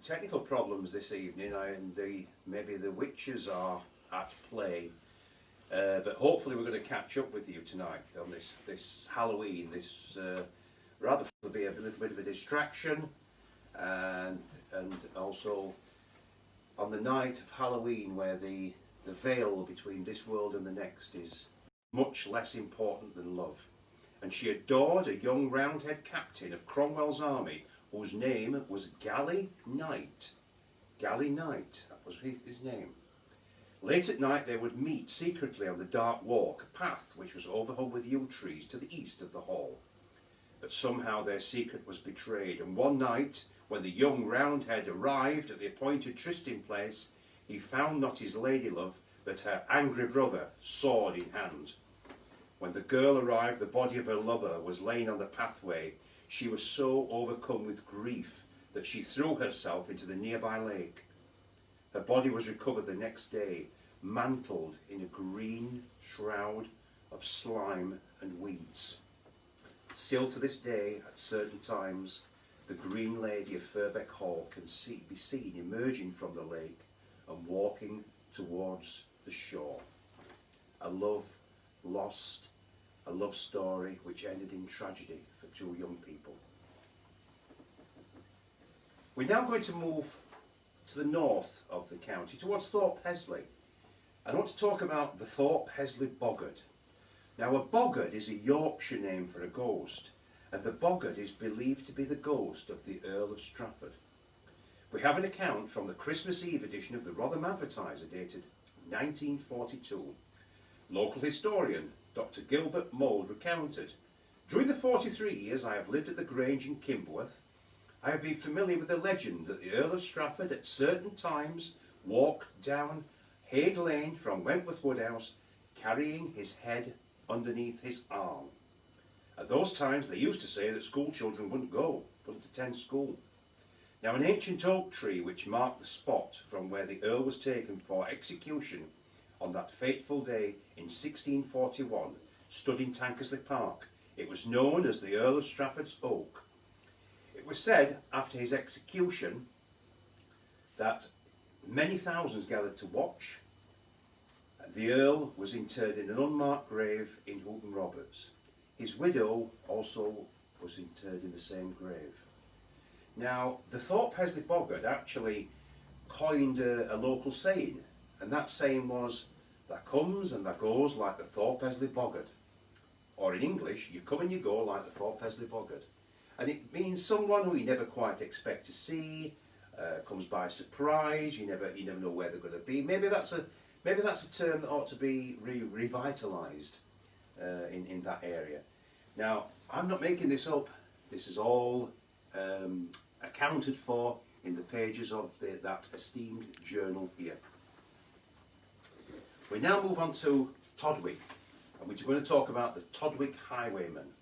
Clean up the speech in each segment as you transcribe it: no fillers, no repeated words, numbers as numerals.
technical problems this evening, and maybe the witches are at play. But hopefully we're going to catch up with you tonight on this Halloween. This rather will be a little bit of a distraction, and also on the night of Halloween, where the veil between this world and the next is much less important than love. And she adored a young Roundhead captain of Cromwell's army, whose name was Galley Knight. Galley Knight, that was his name. Late at night they would meet secretly on the dark walk, a path which was overhung with yew trees to the east of the hall. But somehow their secret was betrayed, and one night, when the young Roundhead arrived at the appointed trysting place, he found not his lady-love, but her angry brother, sword in hand. When the girl arrived, the body of her lover was laying on the pathway. She was so overcome with grief that she threw herself into the nearby lake. Her body was recovered the next day, mantled in a green shroud of slime and weeds. Still to this day, at certain times, the Green Lady of Ferbac Hall can be seen emerging from the lake and walking towards the shore. A love lost, a love story which ended in tragedy for two young people. We're now going to move to the north of the county, towards Thorpe Hesley. I want to talk about the Thorpe Hesley Boggart. Now, a boggart is a Yorkshire name for a ghost, and the boggart is believed to be the ghost of the Earl of Strafford. We have an account from the Christmas Eve edition of the Rotherham Advertiser, dated 1942. Local historian Dr. Gilbert Mould recounted, "During the 43 years I have lived at the Grange in Kimberworth, I have been familiar with the legend that the Earl of Strafford at certain times walked down Haig Lane from Wentworth Woodhouse, carrying his head underneath his arm. At those times they used to say that school children wouldn't attend school. Now an ancient oak tree which marked the spot from where the Earl was taken for execution on that fateful day in 1641 stood in Tankersley Park. It was known as the Earl of Strafford's Oak. It was said after his execution that many thousands gathered to watch. The Earl was interred in an unmarked grave in Houghton Roberts. His widow also was interred in the same grave." Now, the Thorpe Hesley Boggart actually coined a local saying, and that saying was, "There comes and there goes like the Thorpe Hesley Boggart." Or in English, "You come and you go like the Thorpe Hesley Boggart." And it means someone who you never quite expect to see, comes by surprise. You never know where they're going to be. Maybe that's a term that ought to be revitalised in that area. Now, I'm not making this up. This is all accounted for in the pages of that esteemed journal here. We now move on to Toddwick, and we're going to talk about the Toddwick Highwayman.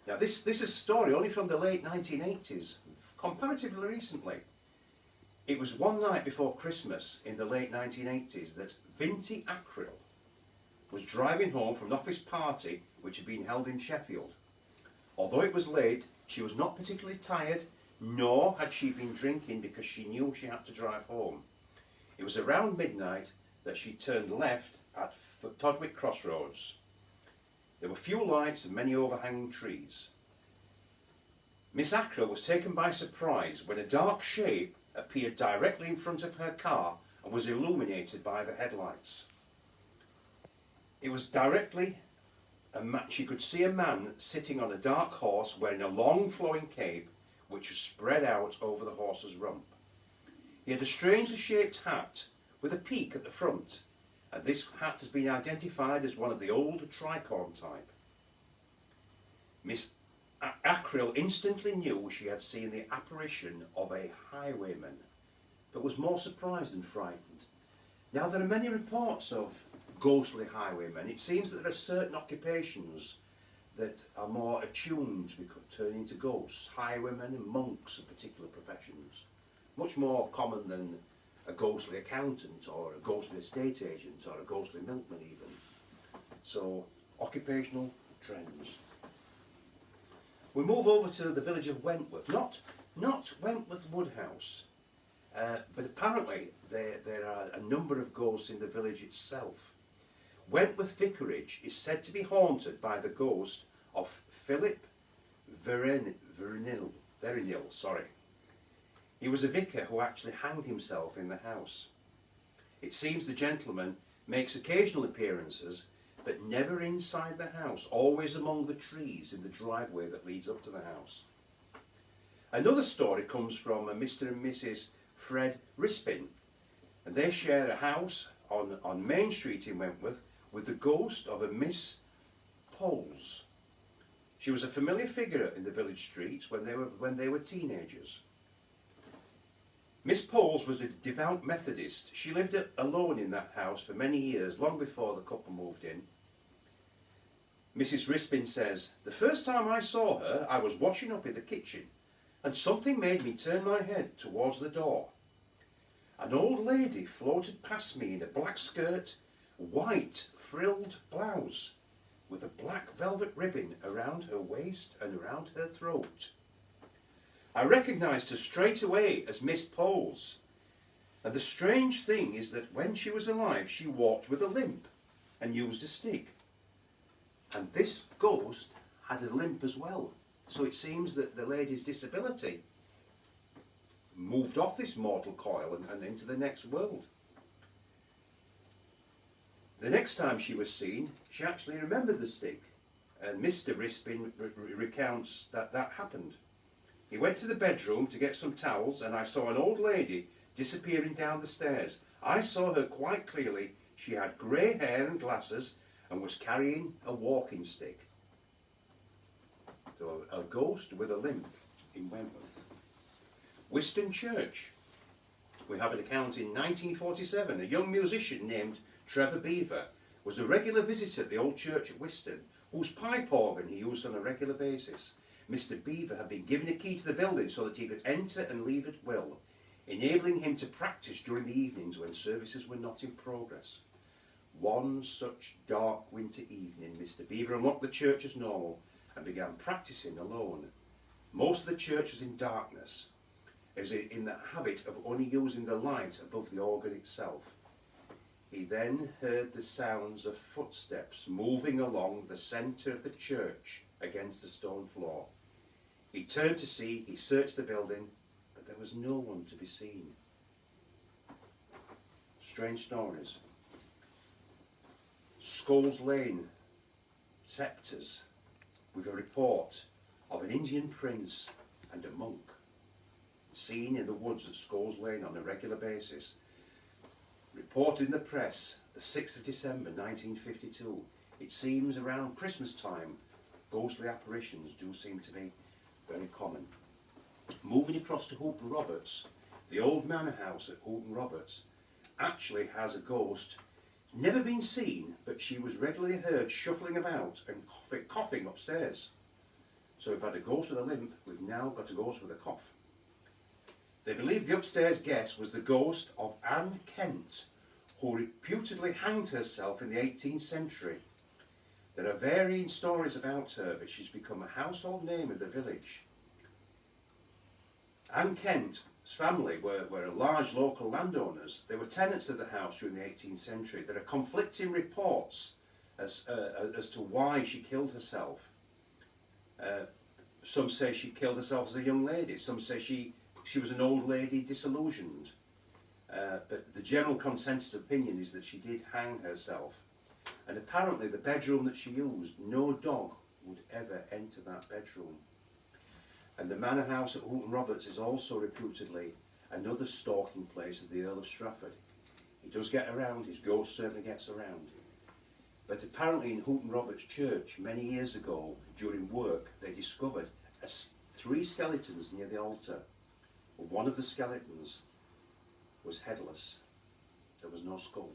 Now, this is a story only from the late 1980s, comparatively recently. It was one night before Christmas in the late 1980s that Vinty Acrill was driving home from an office party which had been held in Sheffield. Although it was late, she was not particularly tired, nor had she been drinking, because she knew she had to drive home. It was around midnight that she turned left at Toddwick Crossroads. There were few lights and many overhanging trees. Miss Acrill was taken by surprise when a dark shape appeared directly in front of her car and was illuminated by the headlights. It was she could see a man sitting on a dark horse wearing a long flowing cape which was spread out over the horse's rump. He had a strangely shaped hat with a peak at the front, and this hat has been identified as one of the old tricorn type. Miss Acrill instantly knew she had seen the apparition of a highwayman, but was more surprised than frightened. Now, there are many reports of ghostly highwaymen. It seems that there are certain occupations that are more attuned to turn into ghosts. Highwaymen and monks are particular professions, much more common than a ghostly accountant or a ghostly estate agent or a ghostly milkman even. So, occupational trends. We move over to the village of Wentworth, not Not Wentworth Woodhouse, but apparently there are a number of ghosts in the village itself. Wentworth Vicarage is said to be haunted by the ghost of Philip Verinil. He was a vicar who actually hanged himself in the house. It seems the gentleman makes occasional appearances, but never inside the house, always among the trees in the driveway that leads up to the house. Another story comes from Mr. and Mrs. Fred Rispin, and they share a house on Main Street in Wentworth with the ghost of a Miss Poles. She was a familiar figure in the village streets when they were teenagers. Miss Poles was a devout Methodist. She lived alone in that house for many years, long before the couple moved in. Mrs. Rispin says, "The first time I saw her, I was washing up in the kitchen, and something made me turn my head towards the door. An old lady floated past me in a black skirt, white frilled blouse, with a black velvet ribbon around her waist and around her throat. I recognised her straight away as Miss Poles, and the strange thing is that when she was alive she walked with a limp and used a stick. And this ghost had a limp as well, so it seems that the lady's disability moved off this mortal coil and into the next world. The next time she was seen, she actually remembered the stick, and Mr. Rispin recounts that happened. He went to the bedroom to get some towels, and I saw an old lady disappearing down the stairs. I saw her quite clearly. She had grey hair and glasses and was carrying a walking stick." So a ghost with a limp in Wentworth. Winston Church. We have an account in 1947. A young musician named Trevor Beaver was a regular visitor at the old church at Winston, whose pipe organ he used on a regular basis. Mr. Beaver had been given a key to the building so that he could enter and leave at will, enabling him to practice during the evenings when services were not in progress. One such dark winter evening, Mr. Beaver unlocked the church as normal and began practicing alone. Most of the church was in darkness. He was in the habit of only using the light above the organ itself. He then heard the sounds of footsteps moving along the centre of the church against the stone floor. He turned to see, he searched the building, but there was no one to be seen. Strange stories. Skulls Lane, Sceptres, with a report of an Indian prince and a monk seen in the woods at Skulls Lane on a regular basis. Reported in the press the 6th of December 1952. It seems around Christmas time ghostly apparitions do seem to be very common. Moving across to Houghton Roberts, the old manor house at Houghton Roberts actually has a ghost. Never been seen, but she was regularly heard shuffling about and coughing upstairs. So we've had a ghost with a limp, we've now got a ghost with a cough. They believe the upstairs guest was the ghost of Anne Kent, who reputedly hanged herself in the 18th century. There are varying stories about her, but she's become a household name in the village. Anne Kent's family were large local landowners. They were tenants of the house during the 18th century. There are conflicting reports as to why she killed herself. Some say she killed herself as a young lady. Some say she was an old lady disillusioned. But the general consensus opinion is that she did hang herself. And apparently the bedroom that she used, no dog would ever enter that bedroom. And the manor house at Houghton Roberts is also reputedly another stalking place of the Earl of Strafford. He does get around, his ghost certainly gets around. But apparently in Houghton Roberts Church, many years ago, during work, they discovered 3 skeletons near the altar. One of the skeletons was headless. There was no skull.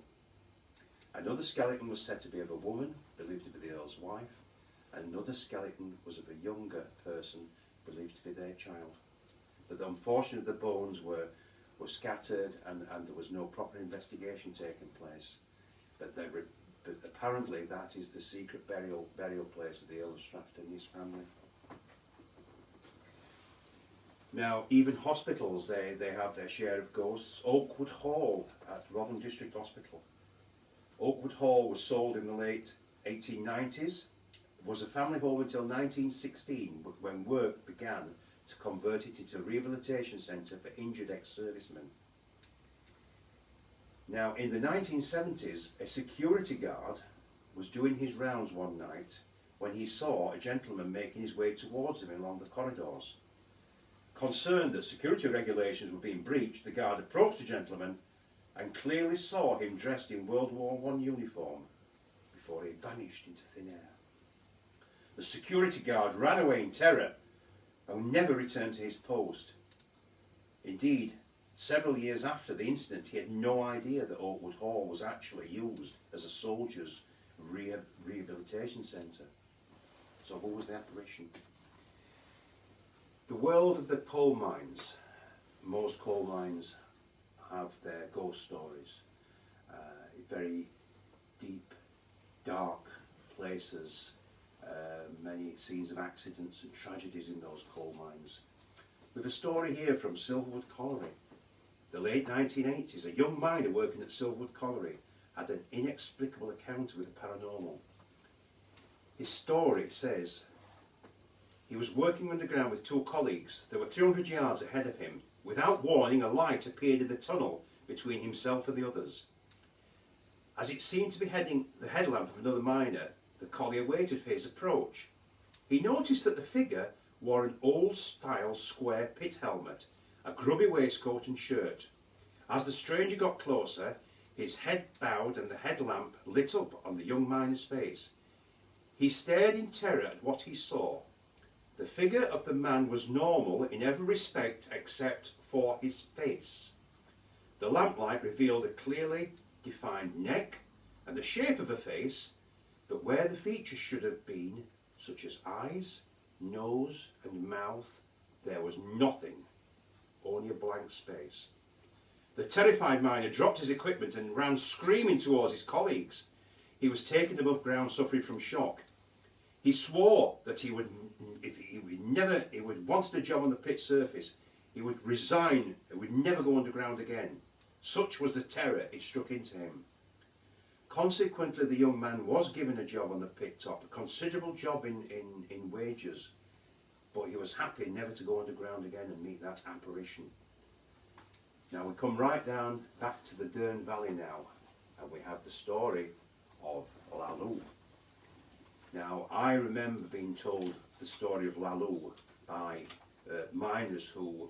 Another skeleton was said to be of a woman, believed to be the Earl's wife. Another skeleton was of a younger person, believed to be their child. But unfortunately the bones were scattered and there was no proper investigation taking place. But apparently that is the secret burial place of the Earl of Strafford and his family. Now, even hospitals, they have their share of ghosts. Oakwood Hall at Rotherham District Hospital. Oakwood Hall was sold in the late 1890s. It was a family home until 1916, when work began to convert it into a rehabilitation centre for injured ex-servicemen. Now, in the 1970s, a security guard was doing his rounds one night when he saw a gentleman making his way towards him along the corridors. Concerned that security regulations were being breached, the guard approached the gentleman and clearly saw him dressed in World War I uniform before he vanished into thin air. The security guard ran away in terror and never returned to his post. Indeed, several years after the incident, he had no idea that Oakwood Hall was actually used as a soldiers' rehabilitation centre. So who was the apparition? The world of the coal mines. Most coal mines have their ghost stories. Very deep, dark places. Many scenes of accidents and tragedies in those coal mines. We have a story here from Silverwood Coloring. The late 1980s, a young miner working at Silverwood Coloring had an inexplicable encounter with the paranormal. His story says he was working underground with two colleagues. They were 300 yards ahead of him. Without warning, a light appeared in the tunnel between himself and the others. As it seemed to be heading the headlamp of another miner, the collier waited for his approach. He noticed that the figure wore an old-style square pit helmet, a grubby waistcoat and shirt. As the stranger got closer, his head bowed and the headlamp lit up on the young miner's face. He stared in terror at what he saw. The figure of the man was normal in every respect except for his face. The lamplight revealed a clearly defined neck and the shape of a face, but where the features should have been, such as eyes, nose and mouth, there was nothing, only a blank space. The terrified miner dropped his equipment and ran screaming towards his colleagues. He was taken above ground, suffering from shock. He swore that he would wanted a job on the pit surface, he would resign and would never go underground again. Such was the terror it struck into him. Consequently, the young man was given a job on the pit top, a considerable job in wages, but he was happy never to go underground again and meet that apparition. Now we come right down back to the Dearne Valley now, and we have the story of Lalo. Now I remember being told the story of Lalo by miners who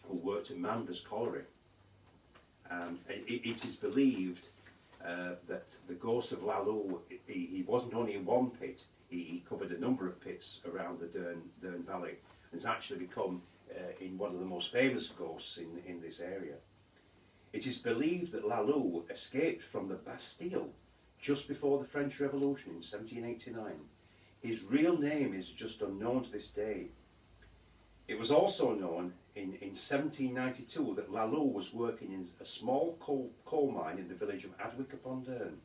worked at Manvers Colliery. It is believed that the ghost of Lalo, he wasn't only in one pit, he covered a number of pits around the Dearne Valley, and has actually become in one of the most famous ghosts in this area. It is believed that Lalo escaped from the Bastille just before the French Revolution in 1789. His real name is just unknown to this day. It was also known in 1792 that Lalo was working in a small coal mine in the village of Adwick upon Dearne,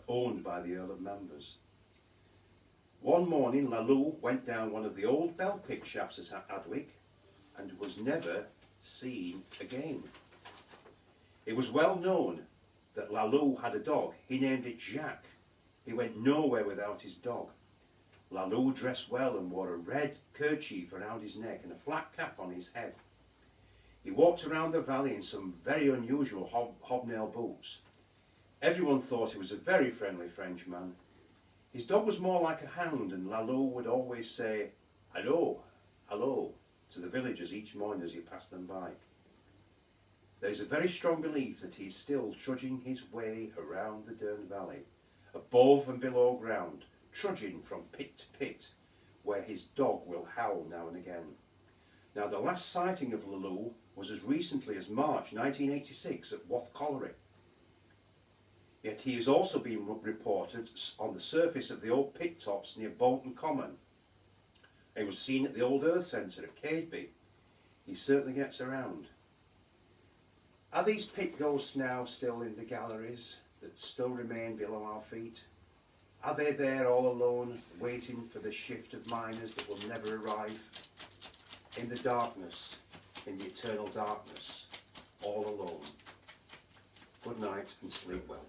owned by the Earl of Manvers. One morning Lalo went down one of the old bell pit shafts at Adwick and was never seen again. It was well known that Lalo had a dog. He named it Jacques. He went nowhere without his dog. Lalo dressed well and wore a red kerchief around his neck and a flat cap on his head. He walked around the valley in some very unusual hobnail boots. Everyone thought he was a very friendly Frenchman. His dog was more like a hound, and Lalo would always say, "Hello, hello," to the villagers each morning as he passed them by. There is a very strong belief that he is still trudging his way around the Dearne Valley, above and below ground, trudging from pit to pit, where his dog will howl now and again. Now, the last sighting of Lalo was as recently as March 1986 at Wentworth Colliery. Yet he has also been reported on the surface of the old pit tops near Bolton Common. He was seen at the old Earth Centre at Cadeby. He certainly gets around. Are these pit ghosts now still in the galleries that still remain below our feet? Are they there all alone, waiting for the shift of miners that will never arrive? in the darkness, in the eternal darkness, all alone. Good night and sleep well.